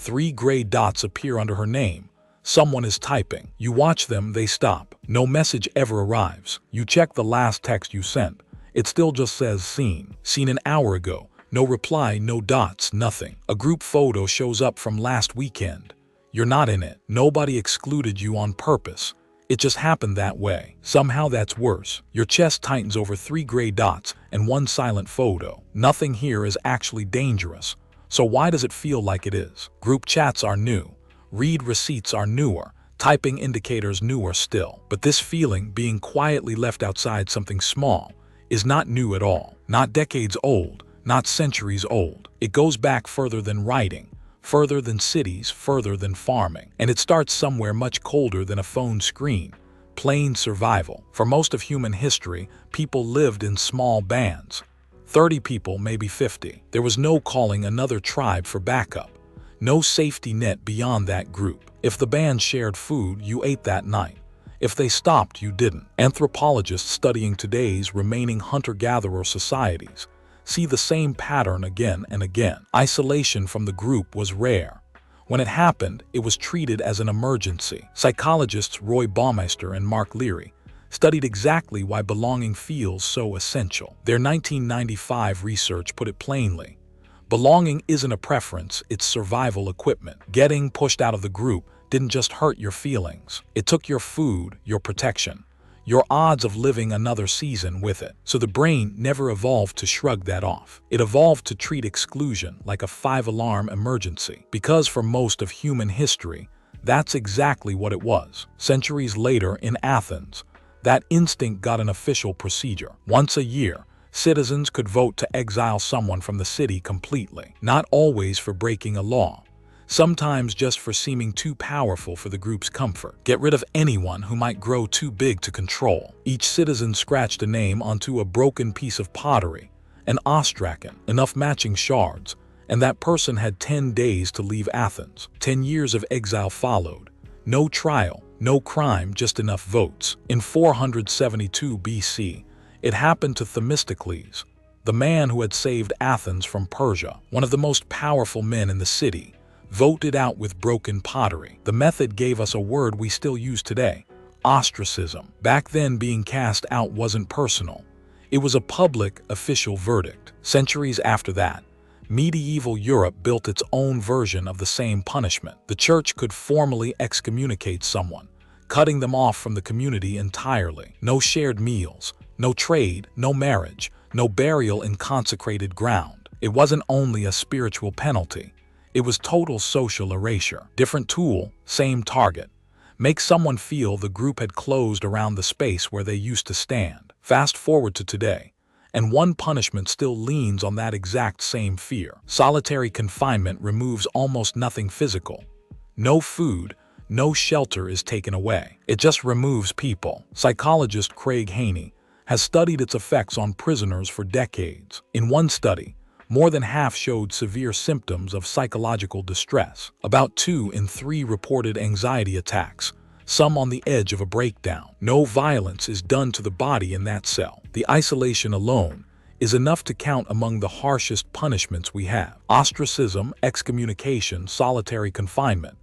3 gray dots appear under her name. Someone is typing. You watch them, they stop. No message ever arrives. You check the last text you sent. It still just says seen. Seen an hour ago. No reply, no dots, nothing. A group photo shows up from last weekend. You're not in it. Nobody excluded you on purpose. It just happened that way. Somehow that's worse. Your chest tightens over 3 gray dots and 1 silent photo. Nothing here is actually dangerous. So why does it feel like it is? Group chats are new. Read receipts are newer. Typing indicators newer still. But this feeling, being quietly left outside something small, is not new at all. Not decades old. Not centuries old. It goes back further than writing. Further than cities, further than farming. And it starts somewhere much colder than a phone screen. Plain survival. For most of human history, people lived in small bands. 30 people, maybe 50. There was no calling another tribe for backup. No safety net beyond that group. If the band shared food, you ate that night. If they stopped, you didn't. Anthropologists studying today's remaining hunter-gatherer societies see the same pattern again and again. Isolation from the group was rare. When it happened, it was treated as an emergency. Psychologists Roy Baumeister and Mark Leary studied exactly why belonging feels so essential. Their 1995 research put it plainly. Belonging isn't a preference, it's survival equipment. Getting pushed out of the group didn't just hurt your feelings. It took your food, your protection, your odds of living another season with it. So the brain never evolved to shrug that off. It evolved to treat exclusion like a 5-alarm emergency. Because for most of human history, that's exactly what it was. Centuries later in Athens, that instinct got an official procedure. Once a year, citizens could vote to exile someone from the city completely. Not always for breaking a law. Sometimes just for seeming too powerful for the group's comfort. Get rid of anyone who might grow too big to control. Each citizen scratched a name onto a broken piece of pottery, an ostracon, enough matching shards, and that person had 10 days to leave Athens. 10 years of exile followed. No trial, no crime, just enough votes. In 472 BC, it happened to Themistocles, the man who had saved Athens from Persia, one of the most powerful men in the city, voted out with broken pottery. The method gave us a word we still use today: ostracism. Back then, being cast out wasn't personal. It was a public, official verdict. Centuries after that, medieval Europe built its own version of the same punishment. The church could formally excommunicate someone, cutting them off from the community entirely. No shared meals, no trade, no marriage, no burial in consecrated ground. It wasn't only a spiritual penalty. It was total social erasure. Different tool, same target. Make someone feel the group had closed around the space where they used to stand. Fast forward to today, and one punishment still leans on that exact same fear. Solitary confinement removes almost nothing physical. No food, no shelter is taken away. It just removes people. Psychologist Craig Haney has studied its effects on prisoners for decades. In one study, more than half showed severe symptoms of psychological distress. About 2 in 3 reported anxiety attacks, some on the edge of a breakdown. No violence is done to the body in that cell. The isolation alone is enough to count among the harshest punishments we have. Ostracism, excommunication, solitary confinement.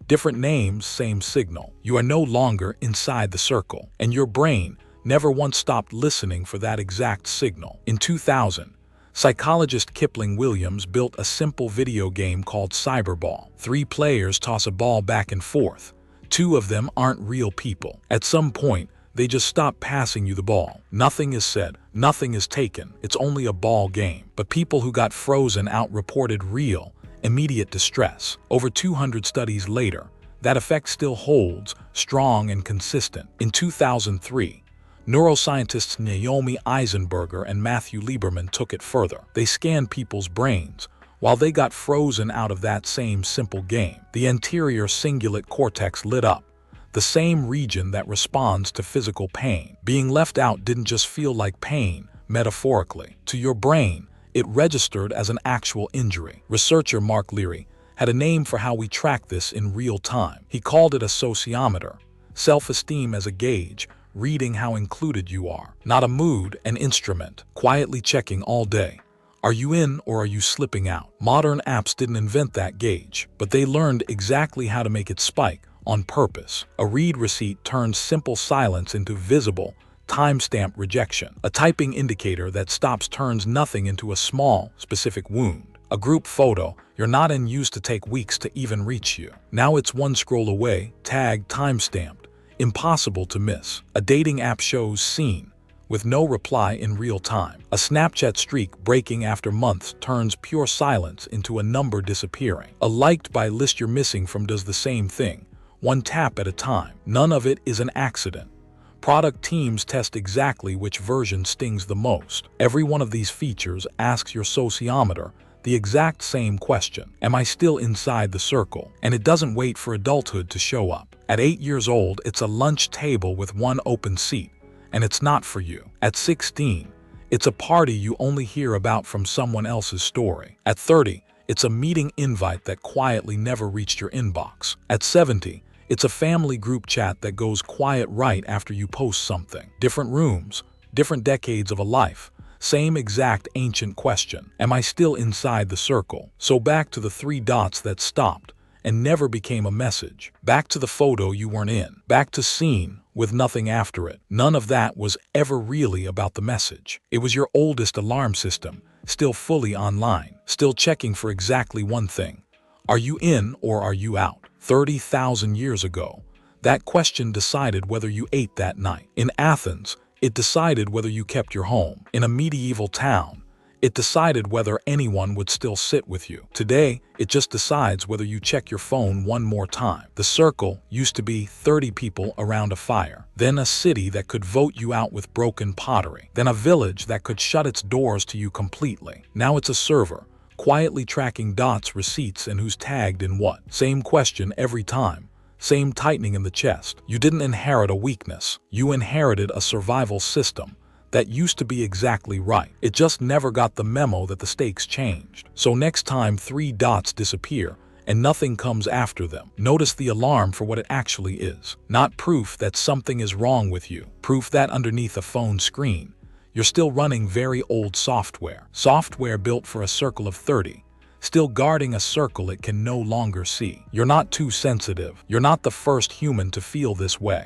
Different names, same signal. You are no longer inside the circle, and your brain never once stopped listening for that exact signal. In 2000, psychologist Kipling Williams built a simple video game called Cyberball. 3 players toss a ball back and forth. 2 of them aren't real people. At some point, they just stop passing you the ball. Nothing is said, nothing is taken. It's only a ball game. But people who got frozen out reported real, immediate distress. Over 200 studies later, that effect still holds, strong and consistent. In 2003, neuroscientists Naomi Eisenberger and Matthew Lieberman took it further. They scanned people's brains while they got frozen out of that same simple game. The anterior cingulate cortex lit up, the same region that responds to physical pain. Being left out didn't just feel like pain, metaphorically. To your brain, it registered as an actual injury. Researcher Mark Leary had a name for how we track this in real time. He called it a sociometer, self-esteem as a gauge, reading how included you are. Not a mood, an instrument, quietly checking all day. Are you in or are you slipping out? Modern apps didn't invent that gauge, but they learned exactly how to make it spike on purpose. A read receipt turns simple silence into visible, timestamp rejection. A typing indicator that stops turns nothing into a small, specific wound. A group photo you're not in used to take weeks to even reach you. Now it's one scroll away, tagged, timestamped, impossible to miss. A dating app shows seen, with no reply in real time. A Snapchat streak breaking after months turns pure silence into a number disappearing. A liked by list you're missing from does the same thing, one tap at a time. None of it is an accident. Product teams test exactly which version stings the most. Every one of these features asks your sociometer the exact same question. Am I still inside the circle? And it doesn't wait for adulthood to show up. At 8 years old, it's a lunch table with one open seat, and it's not for you. At 16, it's a party you only hear about from someone else's story. At 30, it's a meeting invite that quietly never reached your inbox. At 70, it's a family group chat that goes quiet right after you post something. Different rooms, different decades of a life. Same exact ancient question. Am I still inside the circle? So back to the 3 dots that stopped and never became a message. Back to the photo you weren't in. Back to seen with nothing after it. None of that was ever really about the message. It was your oldest alarm system, still fully online, still checking for exactly one thing. Are you in or are you out? 30,000 years ago, that question decided whether you ate that night. In Athens, it decided whether you kept your home. In a medieval town, it decided whether anyone would still sit with you. Today, it just decides whether you check your phone one more time. The circle used to be 30 people around a fire, then a city that could vote you out with broken pottery, then a village that could shut its doors to you completely. Now it's a server, quietly tracking dots, receipts, and who's tagged in what. Same question every time. Same tightening in the chest. You didn't inherit a weakness. You inherited a survival system that used to be exactly right. It just never got the memo that the stakes changed. So next time 3 dots disappear and nothing comes after them, notice the alarm for what it actually is. Not proof that something is wrong with you. Proof that underneath a phone screen, you're still running very old software. Software built for a circle of 30. Still guarding a circle it can no longer see. You're not too sensitive. You're not the first human to feel this way.